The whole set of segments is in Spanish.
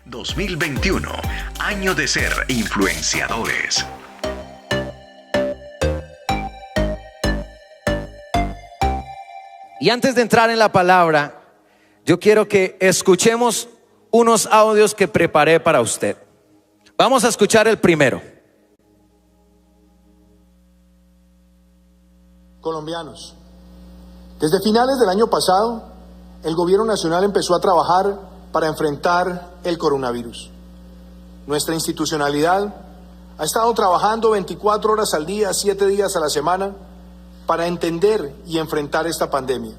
2021, año de ser influenciadores. Y antes de entrar en la palabra, yo quiero que escuchemos unos audios que preparé para usted. Vamos a escuchar el primero. Colombianos, desde finales del año pasado, el gobierno nacional empezó a trabajar para enfrentar el coronavirus. Nuestra institucionalidad ha estado trabajando 24 horas al día, 7 días a la semana, para entender y enfrentar esta pandemia.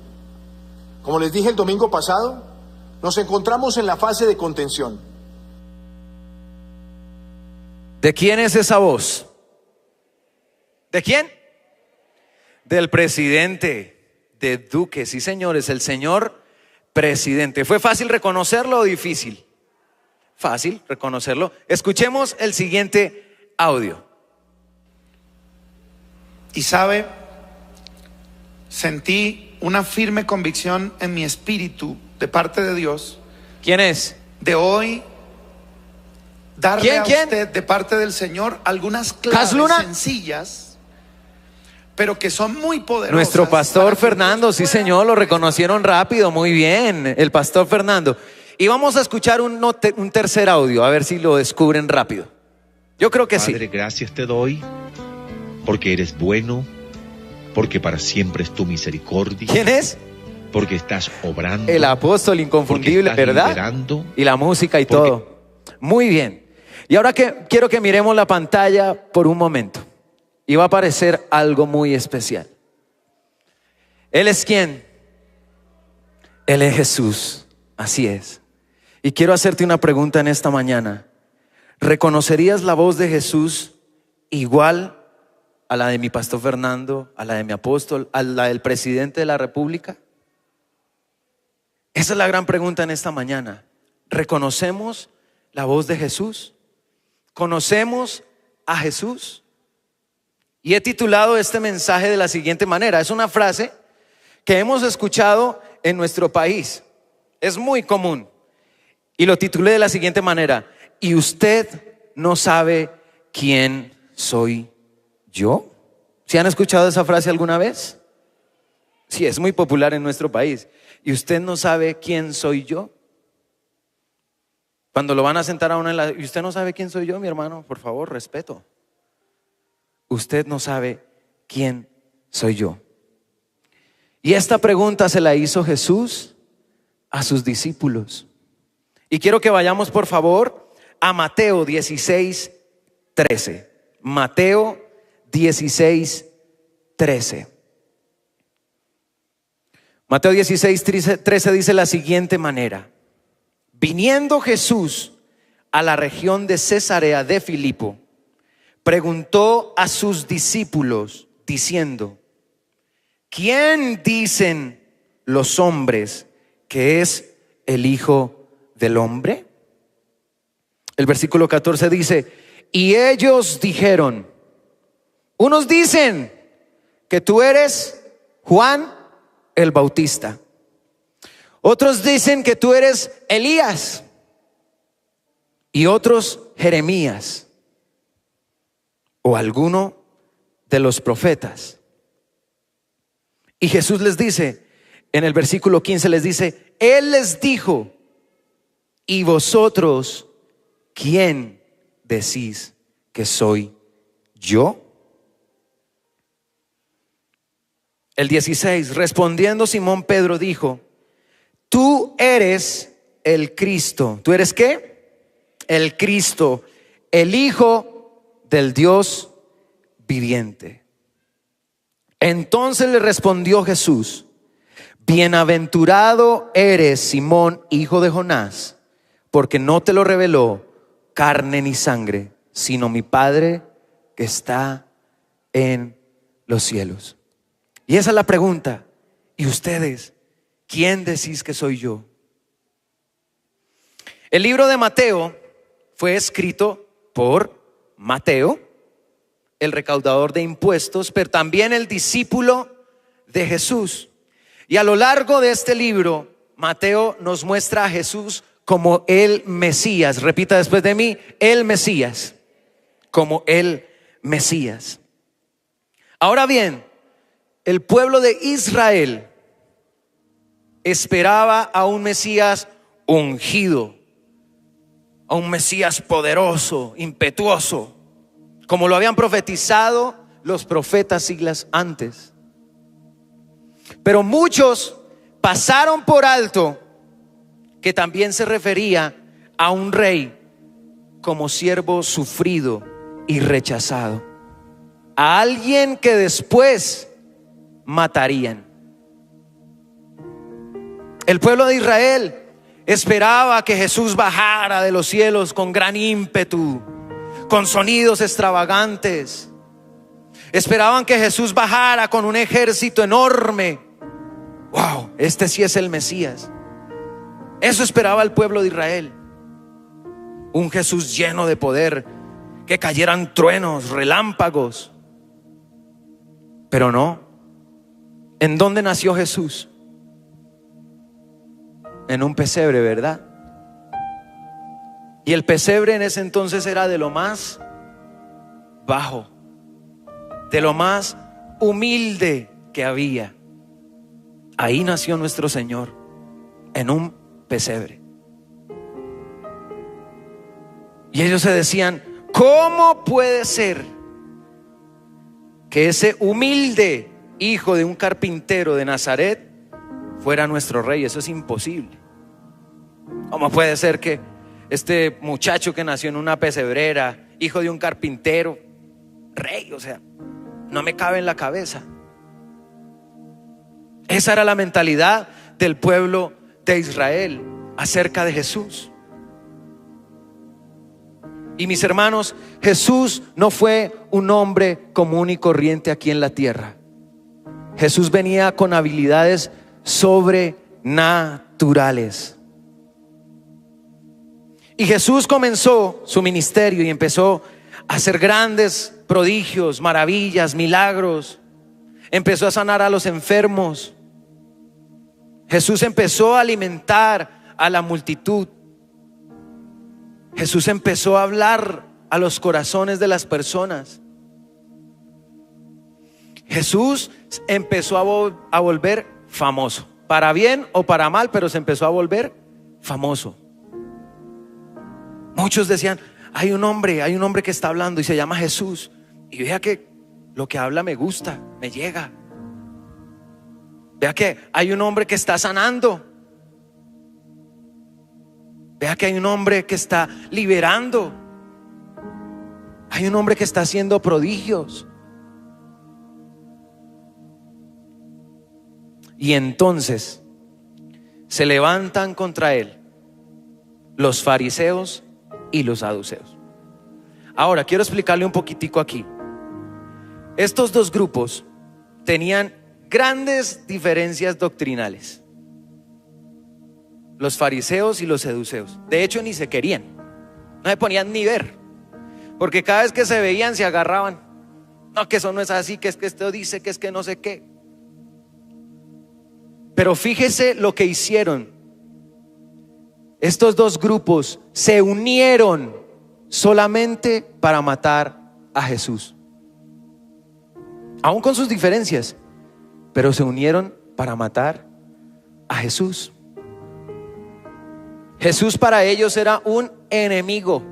Como les dije el domingo pasado, nos encontramos en la fase de contención. ¿De quién es esa voz? ¿De quién? Del presidente, de Duque. Sí, señores, el señor presidente. ¿Fue fácil reconocerlo o difícil? Fácil reconocerlo. Escuchemos el siguiente audio. Y sabe, sentí una firme convicción en mi espíritu de parte de Dios. ¿Quién es? De hoy darle ¿Quién? a usted de parte del Señor algunas claves sencillas, pero que son muy poderosas. Nuestro pastor Fernando, sí señor, lo reconocieron rápido, muy bien, el pastor Fernando. Y vamos a escuchar un tercer audio, a ver si lo descubren rápido. Yo creo que sí. Padre, gracias te doy, porque eres bueno, porque para siempre es tu misericordia. ¿Quién es? Porque estás obrando. El apóstol inconfundible, ¿verdad? Liberando, y la música y todo. Muy bien. Y ahora quiero que miremos la pantalla por un momento. Y va a aparecer algo muy especial. ¿Él es quién? Él es Jesús. Así es. Y quiero hacerte una pregunta en esta mañana. ¿Reconocerías la voz de Jesús igual a la de mi pastor Fernando, a la de mi apóstol, a la del presidente de la República? Esa es la gran pregunta en esta mañana. ¿Reconocemos la voz de Jesús? ¿Conocemos a Jesús? Y he titulado este mensaje de la siguiente manera. Es una frase que hemos escuchado en nuestro país. Es muy común. Y lo titulé de la siguiente manera. ¿Y usted no sabe quién soy yo? ¿Sí han escuchado esa frase alguna vez? Sí, es muy popular en nuestro país. ¿Y usted no sabe quién soy yo? Cuando lo van a sentar a uno ¿y usted no sabe quién soy yo, mi hermano? Por favor, respeto. Usted no sabe quién soy yo. Y esta pregunta se la hizo Jesús a sus discípulos. Y quiero que vayamos por favor a Mateo 16:13. Mateo 16:13. Mateo 16:13 dice la siguiente manera. Viniendo Jesús a la región de Cesarea de Filipo, preguntó a sus discípulos diciendo: ¿quién dicen los hombres que es el Hijo del Hombre? El versículo 14 dice: y ellos dijeron, unos dicen que tú eres Juan el Bautista, otros dicen que tú eres Elías, y otros Jeremías o alguno de los profetas. Y Jesús les dice, en el versículo 15 les dice: Él les dijo: ¿y vosotros quién decís que soy yo? El 16, respondiendo Simón Pedro dijo: tú eres el Cristo. ¿Tú eres qué? El Cristo, el Hijo del Dios viviente. Entonces le respondió Jesús: bienaventurado eres, Simón, hijo de Jonás, porque no te lo reveló carne ni sangre, sino mi Padre que está en los cielos. Y esa es la pregunta. ¿Y ustedes? ¿Quién decís que soy yo? El libro de Mateo fue escrito por Mateo, el recaudador de impuestos, pero también el discípulo de Jesús. Y a lo largo de este libro, Mateo nos muestra a Jesús como el Mesías. Repita después de mí, el Mesías, como el Mesías. Ahora bien, el pueblo de Israel esperaba a un Mesías ungido, a un Mesías poderoso, impetuoso, como lo habían profetizado los profetas siglos antes. Pero muchos pasaron por alto que también se refería a un rey como siervo sufrido y rechazado, a alguien que después matarían. El pueblo de Israel esperaba que Jesús bajara de los cielos con gran ímpetu, con sonidos extravagantes. Esperaban que Jesús bajara con un ejército enorme. Wow, este sí es el Mesías. Eso esperaba el pueblo de Israel. Un Jesús lleno de poder, que cayeran truenos, relámpagos. Pero no. ¿En dónde nació Jesús? En un pesebre, ¿verdad? Y el pesebre en ese entonces era de lo más bajo, de lo más humilde que había. Ahí nació nuestro Señor, en un pesebre. Y ellos se decían: ¿cómo puede ser que ese humilde hijo de un carpintero de Nazaret fuera nuestro rey? Eso es imposible. ¿Cómo puede ser que este muchacho que nació en una pesebrera, hijo de un carpintero, rey? O sea, no me cabe en la cabeza. Esa era la mentalidad del pueblo de Israel acerca de Jesús. Y mis hermanos, Jesús no fue un hombre común y corriente aquí en la tierra. Jesús venía con habilidades sobrenaturales. Y Jesús comenzó su ministerio y empezó a hacer grandes prodigios, maravillas, milagros. Empezó a sanar a los enfermos. Jesús empezó a alimentar a la multitud. Jesús empezó a hablar a los corazones de las personas. Jesús empezó a volver famoso, para bien o para mal, pero se empezó a volver famoso. Muchos decían: hay un hombre que está hablando y se llama Jesús, y vea que lo que habla me gusta, me llega. Vea que hay un hombre que está sanando. Vea que hay un hombre que está liberando. Hay un hombre que está haciendo prodigios. Y entonces se levantan contra él los fariseos y los saduceos. Ahora quiero explicarle un poquitico aquí. Estos dos grupos tenían grandes diferencias doctrinales, los fariseos y los saduceos. De hecho, ni se querían, no se ponían ni ver, porque cada vez que se veían se agarraban. No, que eso no es así, que es que esto dice, que es que no sé qué. Pero fíjese lo que hicieron. Estos dos grupos se unieron solamente para matar a Jesús, aún con sus diferencias, pero se unieron para matar a Jesús. Jesús para ellos era un enemigo,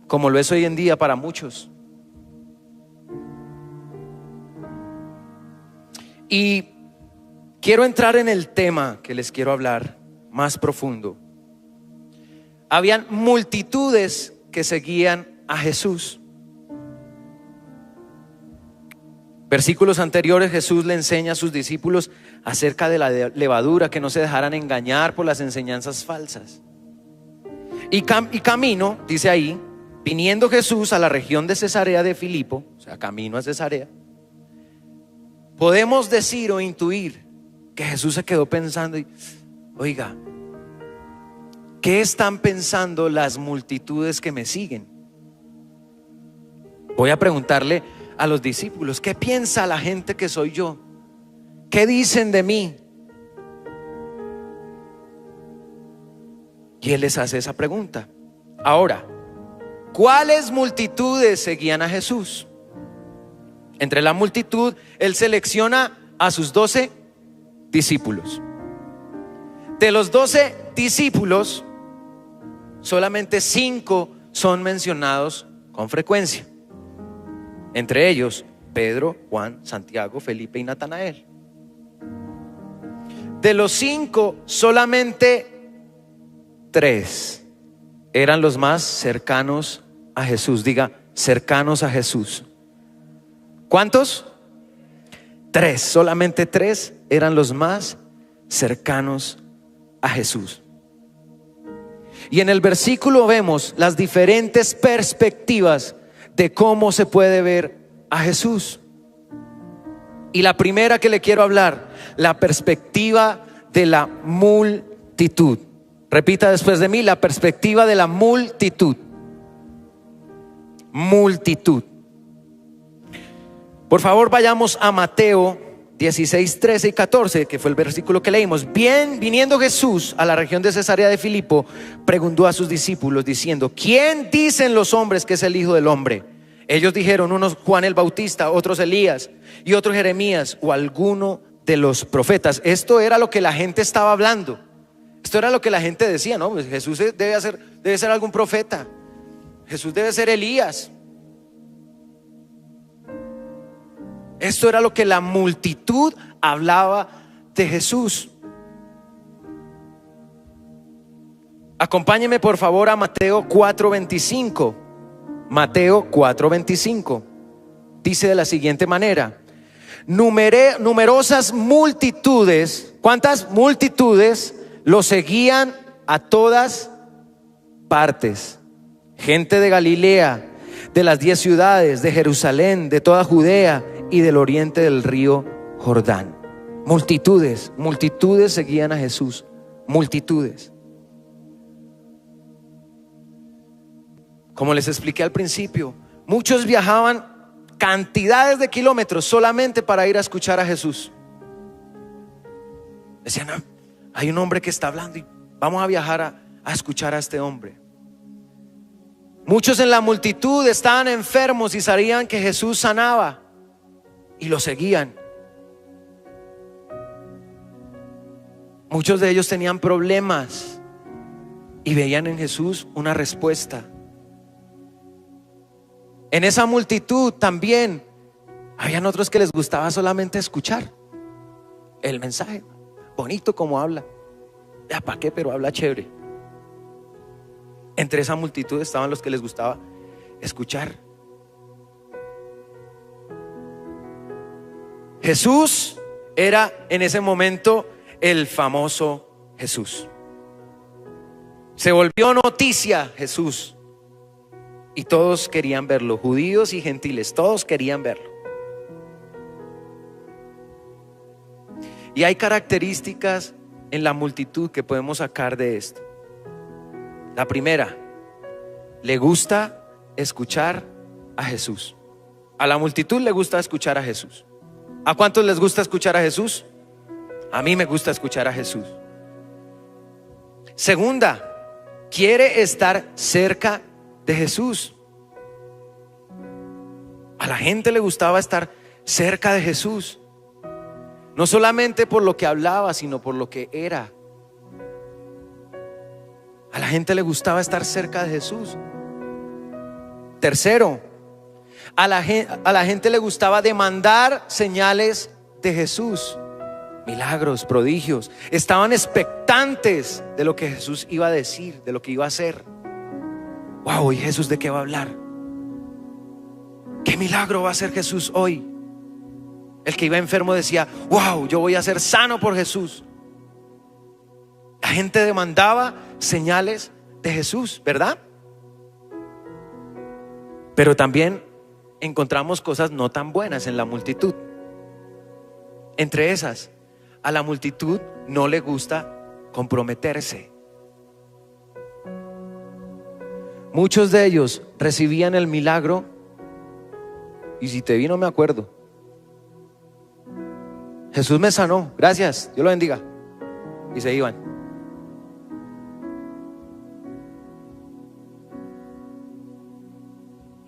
como lo es hoy en día para muchos. Y quiero entrar en el tema que les quiero hablar más profundo. Habían multitudes que seguían a Jesús. Versículos anteriores, Jesús le enseña a sus discípulos acerca de la levadura, que no se dejaran engañar por las enseñanzas falsas. Y camino, dice ahí, viniendo Jesús a la región de Cesarea de Filipo, o sea, camino a Cesarea, podemos decir o intuir que Jesús se quedó pensando y, oiga, ¿qué están pensando las multitudes que me siguen? Voy a preguntarle a los discípulos: ¿qué piensa la gente que soy yo? ¿Qué dicen de mí? Y Él les hace esa pregunta. Ahora, ¿cuáles multitudes seguían a Jesús? Entre la multitud, Él selecciona a sus 12 discípulos. De los 12 discípulos, solamente 5 son mencionados con frecuencia. Entre ellos, Pedro, Juan, Santiago, Felipe y Natanael. De los 5, solamente 3 eran los más cercanos a Jesús. Diga, cercanos a Jesús. ¿Cuántos? 3, solamente 3 eran los más cercanos a Jesús. Y en el versículo vemos las diferentes perspectivas de cómo se puede ver a Jesús. Y la primera que le quiero hablar, la perspectiva de la multitud. Repita después de mí, la perspectiva de la multitud. Multitud. Por favor, vayamos a Mateo 16, 13 y 14, que fue el versículo que leímos. Bien, viniendo Jesús a la región de Cesarea de Filipo, preguntó a sus discípulos diciendo: ¿quién dicen los hombres que es el Hijo del Hombre? Ellos dijeron, unos Juan el Bautista, otros Elías y otros Jeremías o alguno de los profetas. Esto era lo que la gente estaba hablando. Esto era lo que la gente decía, ¿no? Pues Jesús debe ser algún profeta. Jesús debe ser Elías. Esto era lo que la multitud hablaba de Jesús. Acompáñeme por favor a Mateo 4:25. Mateo 4:25 dice de la siguiente manera: numerosas multitudes, ¿cuántas multitudes? Lo seguían a todas partes. Gente de Galilea, de las 10 ciudades, de Jerusalén, de toda Judea y del oriente del río Jordán. Multitudes, multitudes seguían a Jesús. Multitudes. Como les expliqué al principio, muchos viajaban cantidades de kilómetros solamente para ir a escuchar a Jesús. Decían, no, hay un hombre que está hablando y vamos a viajar a escuchar a este hombre. Muchos en la multitud estaban enfermos y sabían que Jesús sanaba y lo seguían. Muchos de ellos tenían problemas y veían en Jesús una respuesta. En esa multitud también habían otros que les gustaba solamente escuchar el mensaje. Bonito como habla. Ya para qué, pero habla chévere. Entre esa multitud estaban los que les gustaba escuchar. Jesús era en ese momento el famoso Jesús. Se volvió noticia Jesús y todos querían verlo, judíos y gentiles, todos querían verlo. Y hay características en la multitud que podemos sacar de esto. La primera, le gusta escuchar a Jesús. A la multitud le gusta escuchar a Jesús. ¿A cuántos les gusta escuchar a Jesús? A mí me gusta escuchar a Jesús. Segunda, quiere estar cerca de Jesús. A la gente le gustaba estar cerca de Jesús. No solamente por lo que hablaba, sino por lo que era. A la gente le gustaba estar cerca de Jesús. Tercero, a la gente le gustaba demandar señales de Jesús, milagros, prodigios. Estaban expectantes de lo que Jesús iba a decir, de lo que iba a hacer. Wow, ¿y Jesús de qué va a hablar? ¿Qué milagro va a hacer Jesús hoy? El que iba enfermo decía, wow, yo voy a ser sano por Jesús. La gente demandaba señales de Jesús, ¿verdad? Pero también encontramos cosas no tan buenas en la multitud. Entre esas, a la multitud no le gusta comprometerse. Muchos de ellos recibían el milagro y si te vi no me acuerdo. Jesús me sanó, gracias, Dios lo bendiga. Y se iban.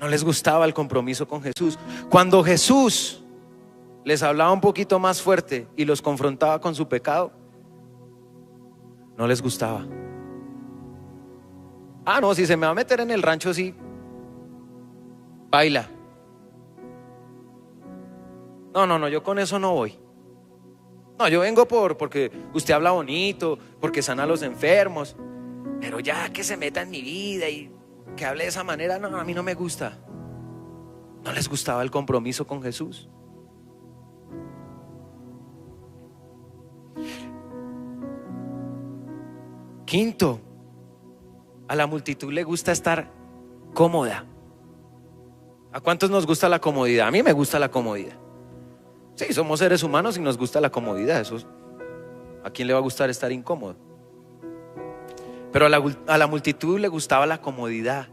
No les gustaba el compromiso con Jesús. Cuando Jesús les hablaba un poquito más fuerte y los confrontaba con su pecado, no les gustaba. Ah, no, si se me va a meter en el rancho, sí, baila. No, yo con eso no voy. No, yo vengo porque usted habla bonito, porque sana a los enfermos, pero ya que se meta en mi vida y que hable de esa manera, no, a mí no me gusta. No les gustaba el compromiso con Jesús. Quinto, a la multitud le gusta estar cómoda. ¿A cuántos nos gusta la comodidad? A mí me gusta la comodidad. Sí, somos seres humanos y nos gusta la comodidad. Eso, ¿a quién le va a gustar estar incómodo? Pero a la multitud le gustaba la comodidad.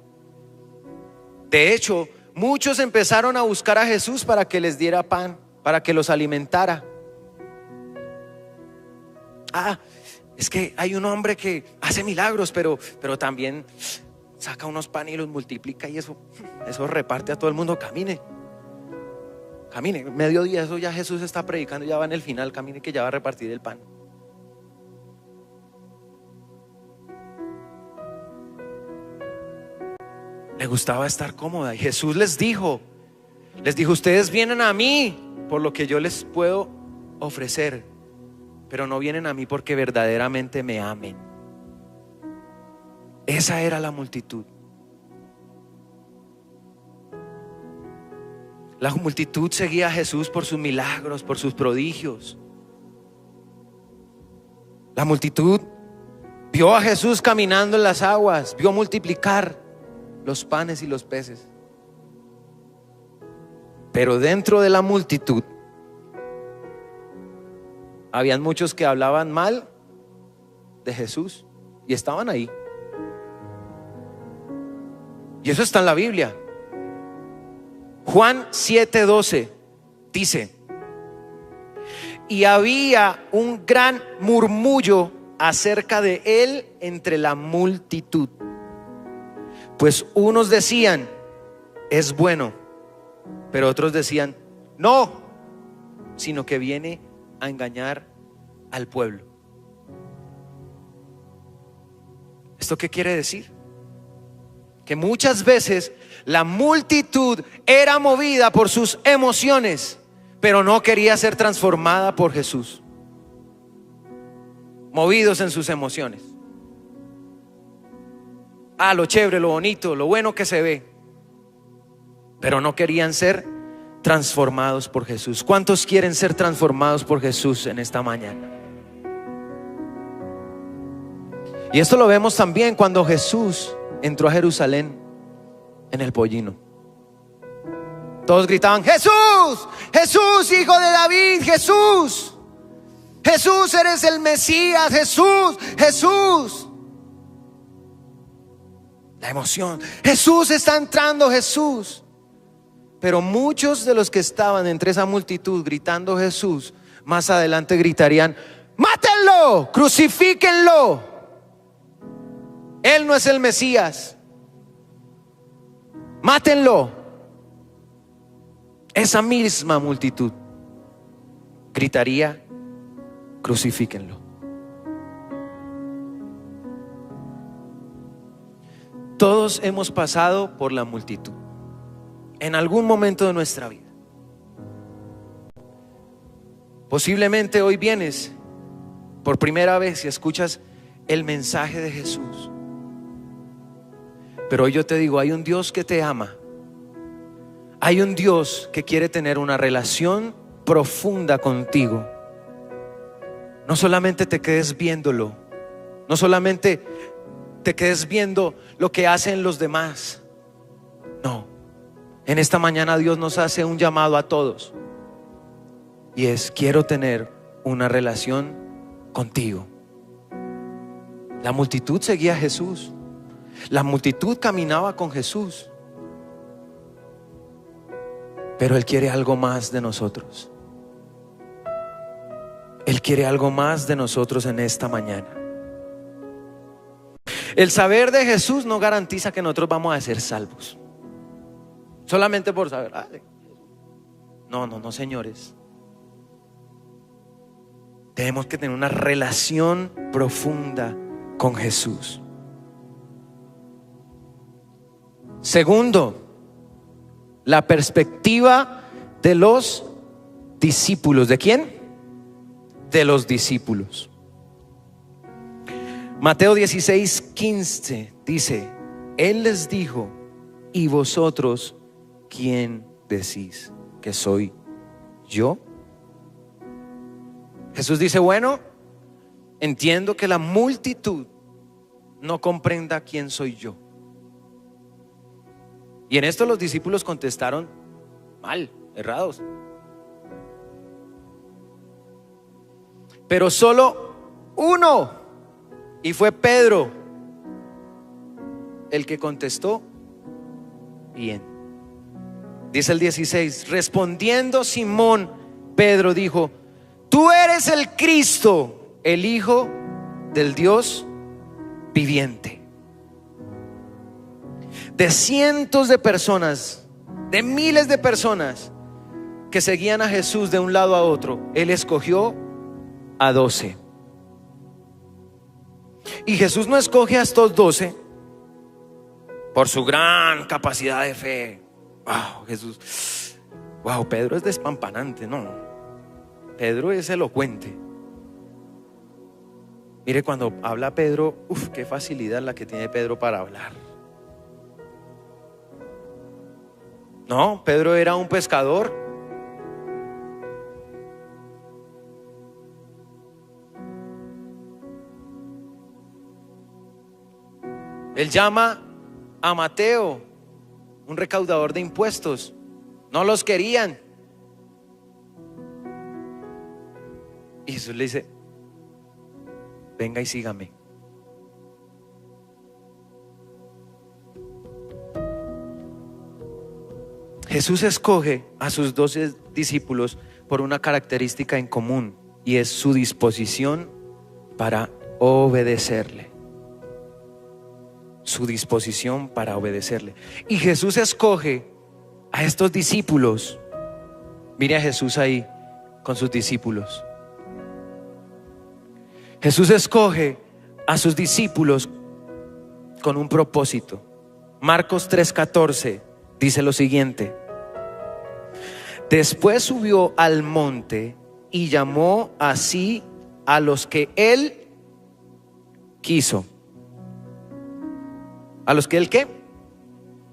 De hecho, muchos empezaron a buscar a Jesús para que les diera pan, para que los alimentara. Es que hay un hombre que hace milagros, pero también saca unos panes y los multiplica, y eso reparte a todo el mundo. Camine, mediodía, eso ya Jesús está predicando, ya va en el final, camine que ya va a repartir el pan. Le gustaba estar cómoda, y Jesús les dijo, ustedes vienen a mí por lo que yo les puedo ofrecer, pero no vienen a mí porque verdaderamente me amen. Esa era la multitud. La multitud seguía a Jesús por sus milagros, por sus prodigios. La multitud vio a Jesús caminando en las aguas, vio multiplicar los panes y los peces. Pero dentro de la multitud habían muchos que hablaban mal de Jesús y estaban ahí. Y eso está en la Biblia. Juan 7:12 dice: y había un gran murmullo acerca de él entre la multitud, pues unos decían, es bueno, pero otros decían, no, sino que viene a engañar al pueblo. ¿Esto qué quiere decir? Que muchas veces la multitud era movida por sus emociones, pero no quería ser transformada por Jesús. Movidos en sus emociones. Lo chévere, lo bonito, lo bueno que se ve, pero no querían ser transformados por Jesús. ¿Cuántos quieren ser transformados por Jesús en esta mañana? Y esto lo vemos también cuando Jesús entró a Jerusalén en el pollino. Todos gritaban: Jesús, Jesús, hijo de David, Jesús, Jesús, eres el Mesías, Jesús, Jesús. La emoción, Jesús está entrando, Jesús. Pero muchos de los que estaban entre esa multitud gritando Jesús, más adelante gritarían: mátenlo, crucifíquenlo, él no es el Mesías, mátenlo. Esa misma multitud gritaría: crucifíquenlo. Todos hemos pasado por la multitud en algún momento de nuestra vida. Posiblemente hoy vienes por primera vez y escuchas el mensaje de Jesús. Pero hoy yo te digo, hay un Dios que te ama. Hay un Dios que quiere tener una relación profunda contigo. No solamente te quedes viéndolo, no solamente te quedes viendo lo que hacen los demás. No, en esta mañana Dios nos hace un llamado a todos, y es: quiero tener una relación contigo. La multitud seguía a Jesús, la multitud caminaba con Jesús, pero Él quiere algo más de nosotros. Él quiere algo más de nosotros en esta mañana. El saber de Jesús no garantiza que nosotros vamos a ser salvos. solamente por saber. No, señores. Tenemos que tener una relación profunda con Jesús. Segundo, la perspectiva de los discípulos. ¿De quién? De los discípulos. Mateo 16:15 dice: Él les dijo: ¿y vosotros quién decís que soy yo? Jesús dice: bueno, entiendo que la multitud no comprenda quién soy yo. Y en esto los discípulos contestaron mal, errados. Pero solo uno, y fue Pedro, el que contestó bien. Dice el 16: respondiendo Simón Pedro dijo: tú eres el Cristo, el Hijo del Dios viviente. De cientos de personas, de miles de personas que seguían a Jesús de un lado a otro, Él escogió a 12. Y Jesús no escoge a estos 12 por su gran capacidad de fe. Wow, Jesús, wow, Pedro es despampanante. No, Pedro es elocuente. Mire, cuando habla Pedro, qué facilidad la que tiene Pedro para hablar. No, Pedro era un pescador. Él llama a Mateo, un recaudador de impuestos. No los querían. Y Jesús le dice: venga y sígame. Jesús escoge a sus 12 discípulos por una característica en común, y es su disposición para obedecerle. Su disposición para obedecerle. Y Jesús escoge a estos discípulos. Mire a Jesús ahí con sus discípulos. Jesús escoge a sus discípulos con un propósito. Marcos 3:14 dice lo siguiente: después subió al monte y llamó así a los que él quiso. ¿A los que él qué?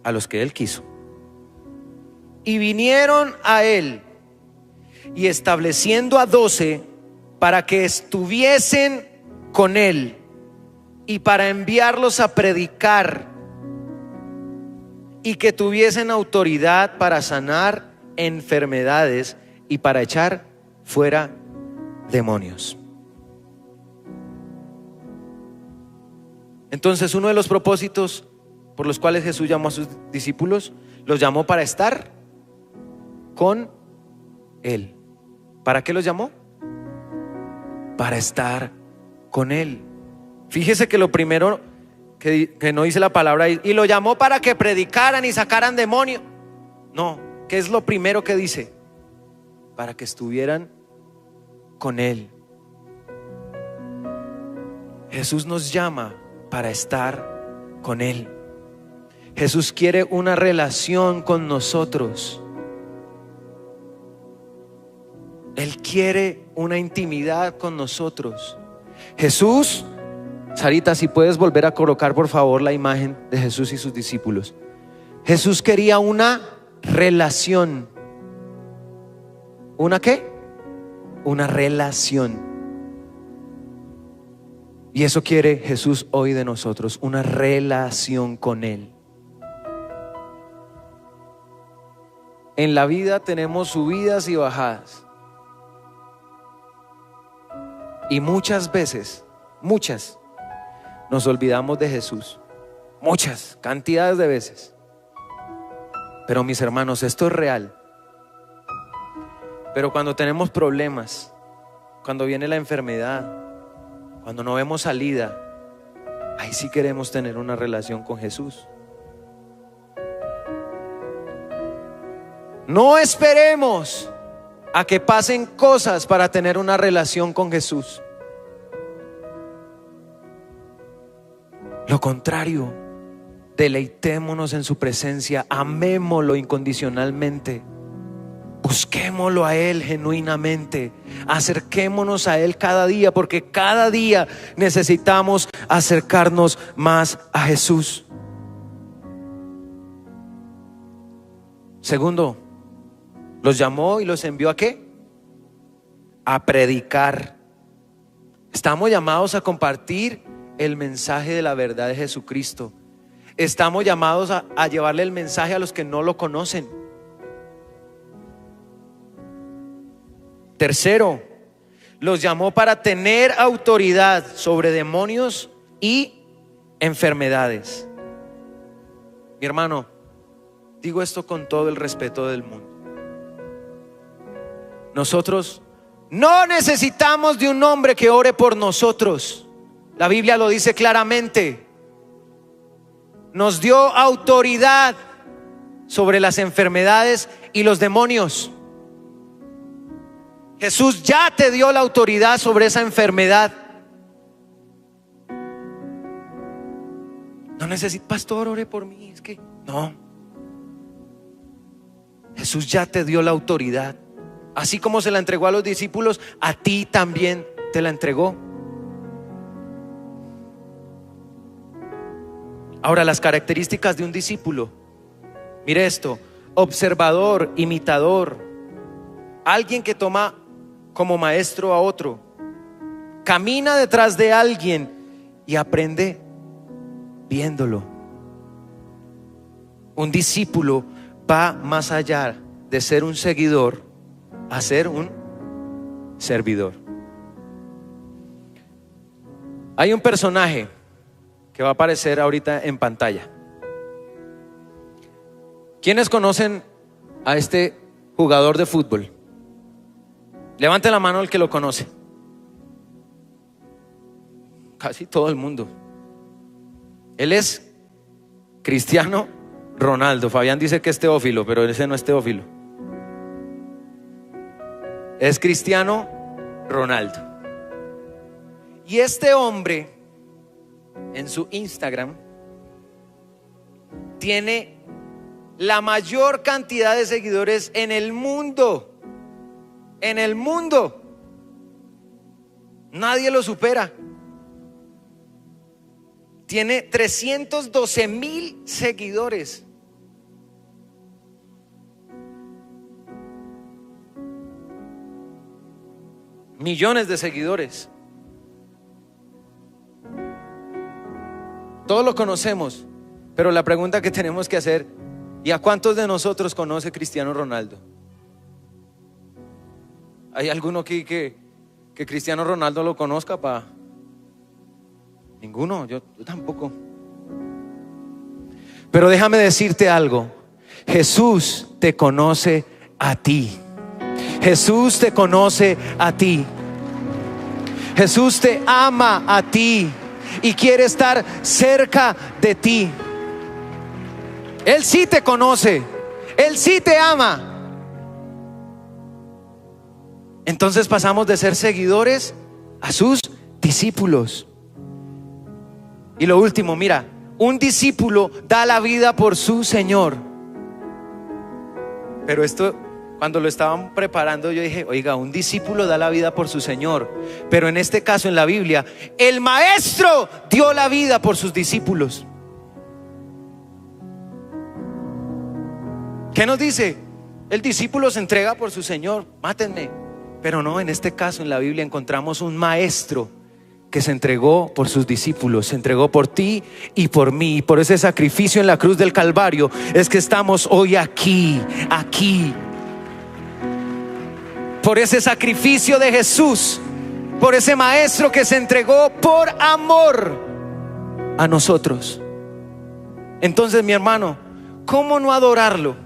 A los que él quiso. Y vinieron a él, y estableciendo a 12 para que estuviesen con él y para enviarlos a predicar, y que tuviesen autoridad para sanar enfermedades y para echar fuera demonios. Entonces, uno de los propósitos por los cuales Jesús llamó a sus discípulos, los llamó para estar con Él. ¿Para qué los llamó? Para estar con Él. Fíjese que lo primero que no dice la palabra, y lo llamó para que predicaran y sacaran demonios. No, ¿qué es lo primero que dice? Para que estuvieran con Él. Jesús nos llama para estar con Él. Jesús quiere una relación con nosotros. Él quiere una intimidad con nosotros. Jesús, Sarita, si puedes volver a colocar por favor la imagen de Jesús y sus discípulos. Jesús quería una relación. ¿Una qué? Una relación. Y eso quiere Jesús hoy de nosotros, una relación con Él. En la vida tenemos subidas y bajadas. Y muchas veces, nos olvidamos de Jesús. Muchas, cantidades de veces. Pero mis hermanos, esto es real. Pero cuando tenemos problemas, cuando viene la enfermedad, cuando no vemos salida, ahí sí queremos tener una relación con Jesús. No esperemos a que pasen cosas para tener una relación con Jesús. Lo contrario, deleitémonos en su presencia, amémoslo incondicionalmente, busquémoslo a Él genuinamente, acerquémonos a Él cada día, porque cada día necesitamos acercarnos más a Jesús. Segundo, los llamó y los envió ¿a qué? A predicar. Estamos llamados a compartir el mensaje de la verdad de Jesucristo. Estamos llamados a llevarle el mensaje a los que no lo conocen. Tercero, los llamó para tener autoridad sobre demonios y enfermedades. Mi hermano, digo esto con todo el respeto del mundo. Nosotros no necesitamos de un hombre que ore por nosotros. La Biblia lo dice claramente. Nos dio autoridad sobre las enfermedades y los demonios. Jesús ya te dio la autoridad sobre esa enfermedad. No necesito, pastor, ore por mí. Es que no. Jesús ya te dio la autoridad. Así como se la entregó a los discípulos, a ti también te la entregó. Ahora, las características de un discípulo. Mire esto: observador, imitador, alguien que toma como maestro a otro, camina detrás de alguien y aprende viéndolo. Un discípulo va más allá de ser un seguidor a ser un servidor. Hay un personaje que va a aparecer ahorita en pantalla. ¿Quiénes conocen a este jugador de fútbol? Levante la mano el que lo conoce. Casi todo el mundo. Él es Cristiano Ronaldo. Fabián dice que es Teófilo, pero ese no es Teófilo. Es Cristiano Ronaldo. Y este hombre en su Instagram tiene la mayor cantidad de seguidores en el mundo. En el mundo. Nadie lo supera. Tiene 312,000 seguidores. Millones de seguidores. Todos lo conocemos, pero la pregunta que tenemos que hacer: ¿y a cuántos de nosotros conoce Cristiano Ronaldo? ¿Hay alguno aquí que Cristiano Ronaldo lo conozca? Ninguno, yo tampoco. Pero déjame decirte algo: Jesús te conoce a ti. Jesús te conoce a ti. Jesús te ama a ti y quiere estar cerca de ti. Él sí te conoce, Él sí te ama. Entonces pasamos de ser seguidores a sus discípulos. Y lo último, mira, un discípulo da la vida por su Señor. Pero esto, cuando lo estaban preparando, yo dije: oiga, un discípulo da la vida por su Señor. Pero en este caso, en la Biblia, el maestro dio la vida por sus discípulos. ¿Qué nos dice? El discípulo se entrega por su Señor, mátenme. Pero no, en este caso en la Biblia encontramos un maestro que se entregó por sus discípulos, se entregó por ti y por mí. Y por ese sacrificio en la cruz del Calvario es que estamos hoy aquí. Por ese sacrificio de Jesús, por ese maestro que se entregó por amor a nosotros. Entonces, mi hermano, ¿cómo no adorarlo?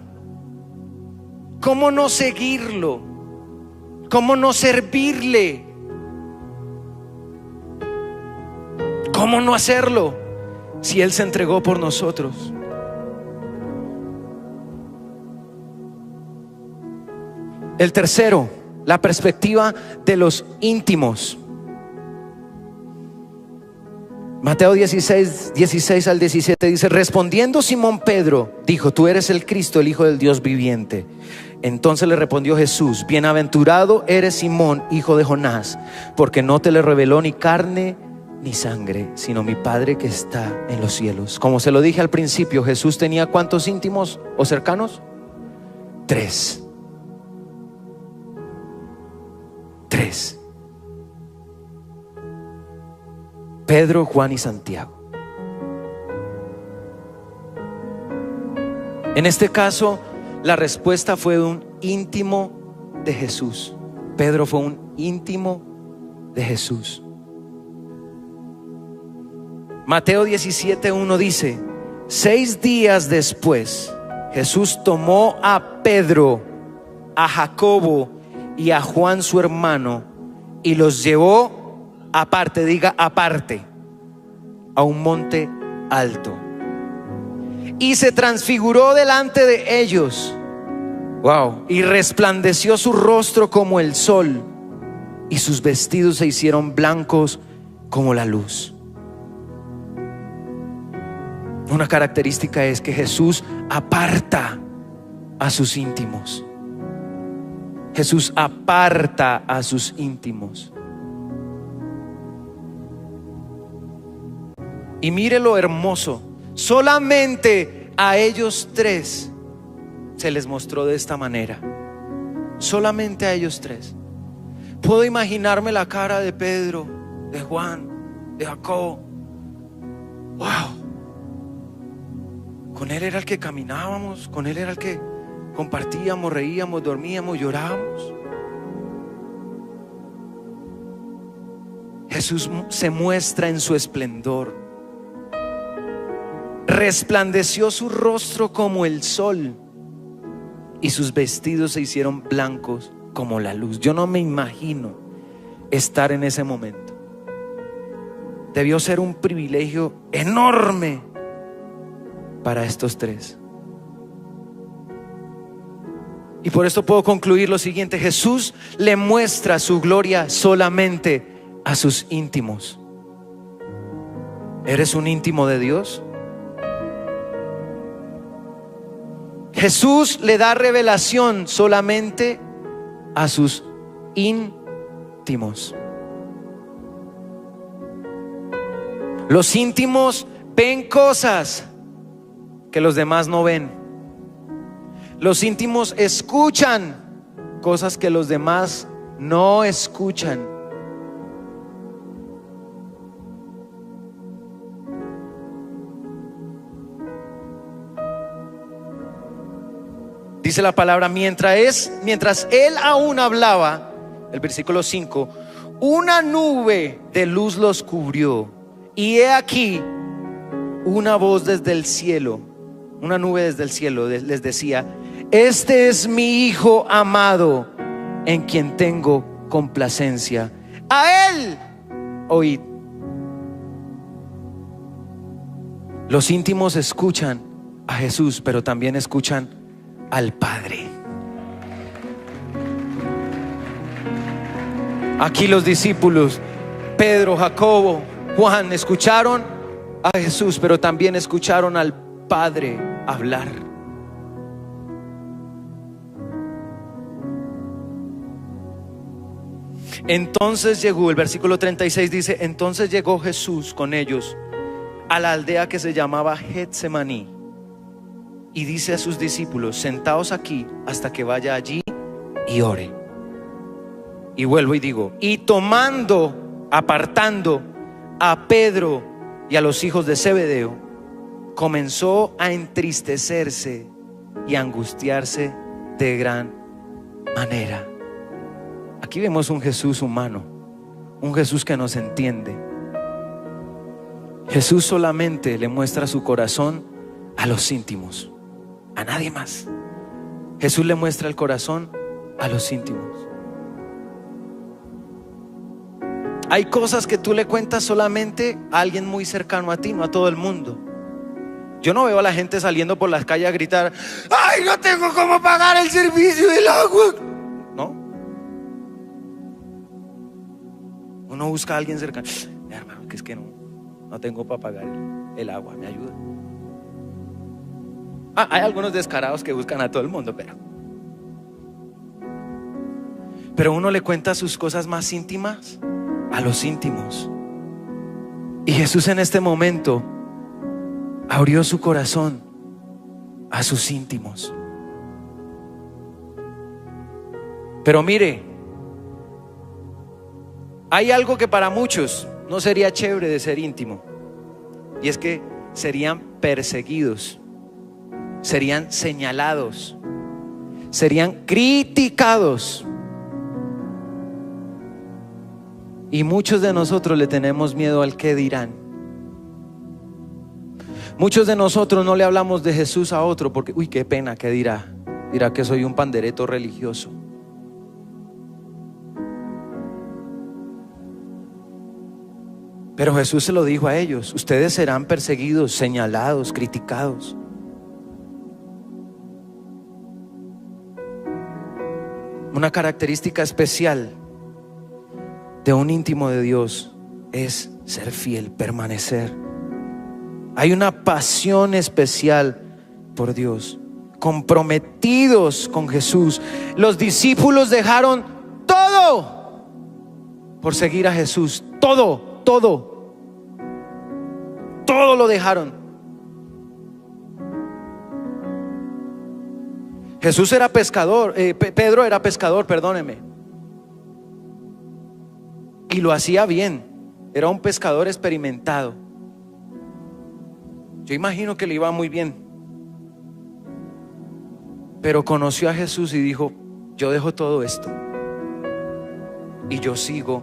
¿Cómo no seguirlo? ¿Cómo no servirle? ¿Cómo no hacerlo si Él se entregó por nosotros? El tercero, la perspectiva de los íntimos. Mateo 16 al 17 dice: respondiendo Simón Pedro, dijo: tú eres el Cristo, el Hijo del Dios viviente. Entonces le respondió Jesús: bienaventurado eres Simón, hijo de Jonás, porque no te le reveló ni carne ni sangre, sino mi Padre que está en los cielos. Como se lo dije al principio, Jesús tenía ¿cuántos íntimos o cercanos? 3. Pedro, Juan y Santiago. En este caso, la respuesta fue un íntimo de Jesús. Pedro fue un íntimo de Jesús. Mateo 17:1 dice: 6 días después, Jesús tomó a Pedro, a Jacobo y a Juan su hermano, y los llevó aparte, diga aparte, a un monte alto, y se transfiguró delante de ellos. Wow. Y resplandeció su rostro como el sol, y sus vestidos se hicieron blancos como la luz. Una característica es que Jesús aparta a sus íntimos. Jesús aparta a sus íntimos. Y mire lo hermoso, solamente a ellos 3 se les mostró de esta manera. Solamente a ellos 3. Puedo imaginarme la cara de Pedro, de Juan, de Jacobo. Wow. Con él era el que caminábamos, con él era el que compartíamos, reíamos, dormíamos, llorábamos. Jesús se muestra en su esplendor. Resplandeció su rostro como el sol, y sus vestidos se hicieron blancos como la luz. Yo no me imagino estar en ese momento. Debió ser un privilegio enorme para estos 3. Y por esto puedo concluir lo siguiente: Jesús le muestra su gloria solamente a sus íntimos. ¿Eres un íntimo de Dios? Jesús le da revelación solamente a sus íntimos. Los íntimos ven cosas que los demás no ven. Los íntimos escuchan cosas que los demás no escuchan. Dice la palabra: mientras él aún hablaba, el versículo 5, una nube de luz los cubrió, y he aquí una voz desde el cielo, una nube desde el cielo les decía: este es mi Hijo amado, en quien tengo complacencia. A él oíd. Los íntimos escuchan a Jesús, pero también escuchan al Padre. Aquí los discípulos, Pedro, Jacobo, Juan, escucharon a Jesús, pero también escucharon al Padre hablar. Entonces llegó, el versículo 36 dice: entonces llegó Jesús con ellos a la aldea que se llamaba Getsemaní, y dice a sus discípulos: sentaos aquí hasta que vaya allí y ore. Y vuelvo y digo: y tomando, apartando a Pedro y a los hijos de Zebedeo, comenzó a entristecerse y a angustiarse de gran manera. Aquí vemos un Jesús humano, un Jesús que nos entiende. Jesús solamente le muestra su corazón a los íntimos, a nadie más. Jesús le muestra el corazón a los íntimos. Hay cosas que tú le cuentas solamente a alguien muy cercano a ti, no a todo el mundo. Yo no veo a la gente saliendo por las calles a gritar: ¡ay, no tengo cómo pagar el servicio del agua! Uno busca a alguien cercano. Hermano, que es que no tengo para pagar el agua, ¿me ayuda? Hay algunos descarados que buscan a todo el mundo, pero uno le cuenta sus cosas más íntimas a los íntimos. Y Jesús en este momento abrió su corazón a sus íntimos. Pero mire, hay algo que para muchos no sería chévere de ser íntimo, y es que serían perseguidos, serían señalados, serían criticados. Y muchos de nosotros le tenemos miedo al qué dirán. Muchos de nosotros no le hablamos de Jesús a otro porque, uy, qué pena, ¿qué dirá? Dirá que soy un pandereto religioso. Pero Jesús se lo dijo a ellos: ustedes serán perseguidos, señalados, criticados. Una característica especial de un íntimo de Dios es ser fiel, permanecer. Hay una pasión especial por Dios, comprometidos con Jesús. Los discípulos dejaron todo por seguir a Jesús. Todo lo dejaron. Jesús era pescador, Pedro era pescador, perdóneme, y lo hacía bien. Era un pescador experimentado. Yo imagino que le iba muy bien, pero conoció a Jesús y dijo: yo dejo todo esto y yo sigo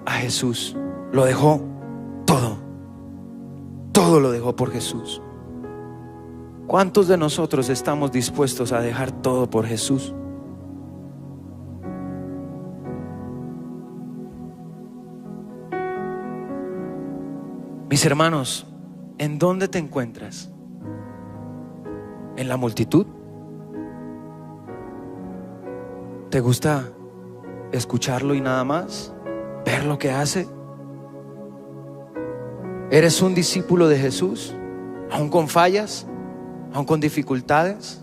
a Jesús. Lo dejó todo lo dejó por Jesús. ¿Cuántos de nosotros estamos dispuestos a dejar todo por Jesús? Mis hermanos, ¿en dónde te encuentras? ¿En la multitud? ¿Te gusta escucharlo y nada más? ¿Ver lo que hace? ¿Eres un discípulo de Jesús? ¿Aún con fallas? ¿Aún con dificultades?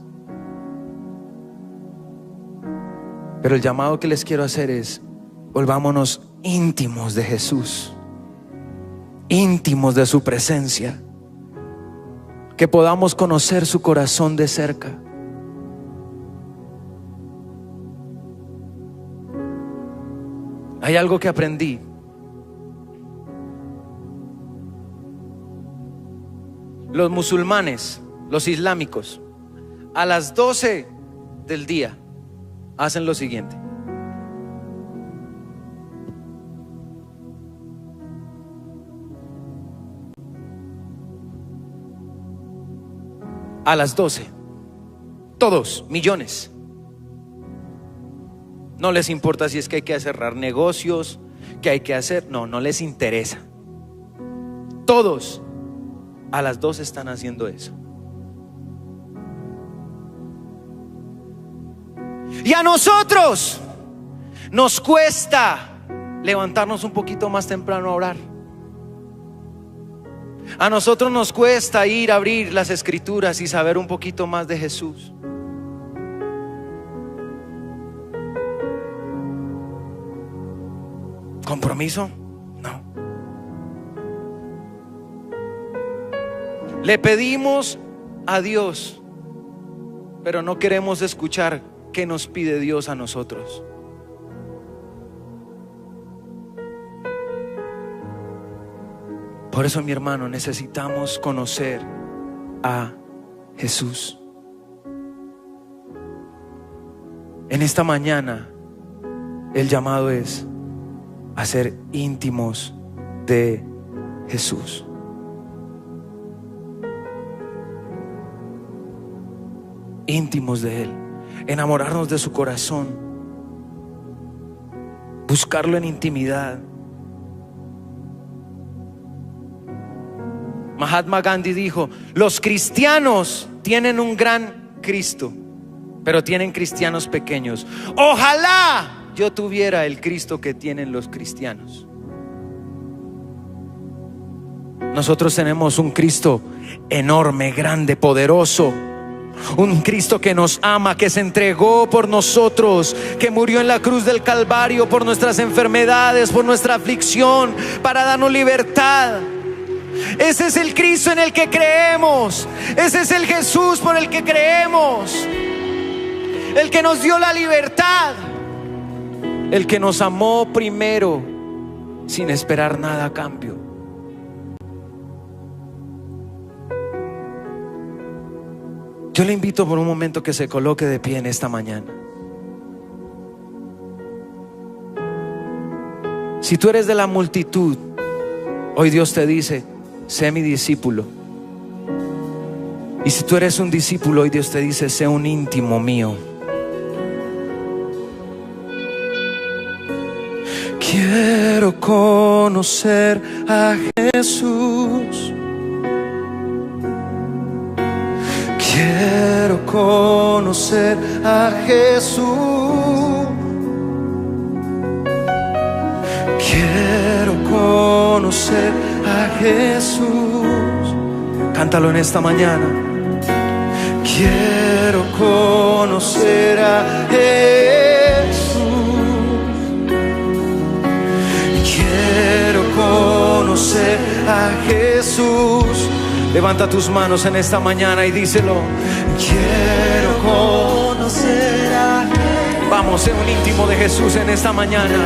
Pero el llamado que les quiero hacer es: volvámonos íntimos de Jesús, íntimos de su presencia, que podamos conocer su corazón de cerca. Hay algo que aprendí. Los musulmanes, los islámicos, a las 12 del día hacen lo siguiente: a las 12, todos, millones. No les importa si es que hay que cerrar negocios, que hay que hacer, no les interesa. Todos a las 12 están haciendo eso. Y a nosotros nos cuesta levantarnos un poquito más temprano a orar. A nosotros nos cuesta ir a abrir las escrituras y saber un poquito más de Jesús. ¿Compromiso? No. Le pedimos a Dios, pero no queremos escuchar qué nos pide Dios a nosotros. Por eso, mi hermano, necesitamos conocer a Jesús. En esta mañana, el llamado es a ser íntimos de Jesús. Íntimos de Él, enamorarnos de su corazón, buscarlo en intimidad. Mahatma Gandhi dijo: los cristianos tienen un gran Cristo, pero tienen cristianos pequeños. Ojalá yo tuviera el Cristo que tienen los cristianos. Nosotros tenemos un Cristo enorme, grande, poderoso. Un Cristo que nos ama, que se entregó por nosotros, que murió en la cruz del Calvario por nuestras enfermedades, por nuestra aflicción, para darnos libertad. Ese es el Cristo en el que creemos. Ese es el Jesús por el que creemos. El que nos dio la libertad. El que nos amó primero sin esperar nada a cambio. Yo le invito por un momento que se coloque de pie en esta mañana. Si tú eres de la multitud, hoy Dios te dice: sé mi discípulo. Y si tú eres un discípulo, hoy Dios te dice: sé un íntimo mío. Quiero conocer a Jesús. Quiero conocer a Jesús. Quiero conocer a Jesús. Cántalo en esta mañana. Quiero conocer a Jesús. Quiero conocer a Jesús. Levanta tus manos en esta mañana y díselo. Quiero conocer a Jesús. Vamos, sé un íntimo de Jesús en esta mañana.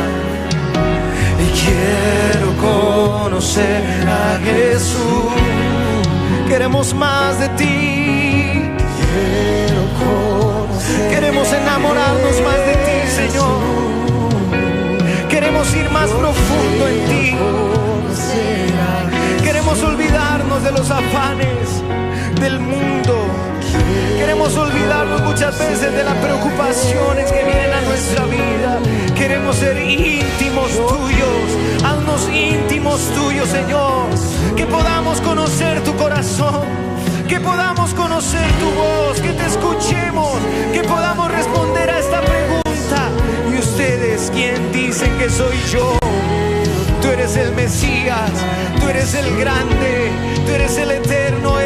Quiero conocer a Jesús. Queremos más de ti. Queremos enamorarnos más de ti, Señor. Queremos ir más profundo en ti. Queremos olvidarnos de los afanes del mundo. Queremos olvidarnos muchas veces de las preocupaciones que vienen a nuestra vida. Queremos ser íntimos tuyos. Haznos íntimos tuyos, Señor. Que podamos conocer tu corazón, que podamos conocer tu voz, que te escuchemos, que podamos responder a esta pregunta. ¿Y ustedes quién dicen que soy yo? Tú eres el Mesías, tú eres el grande, tú eres el eterno,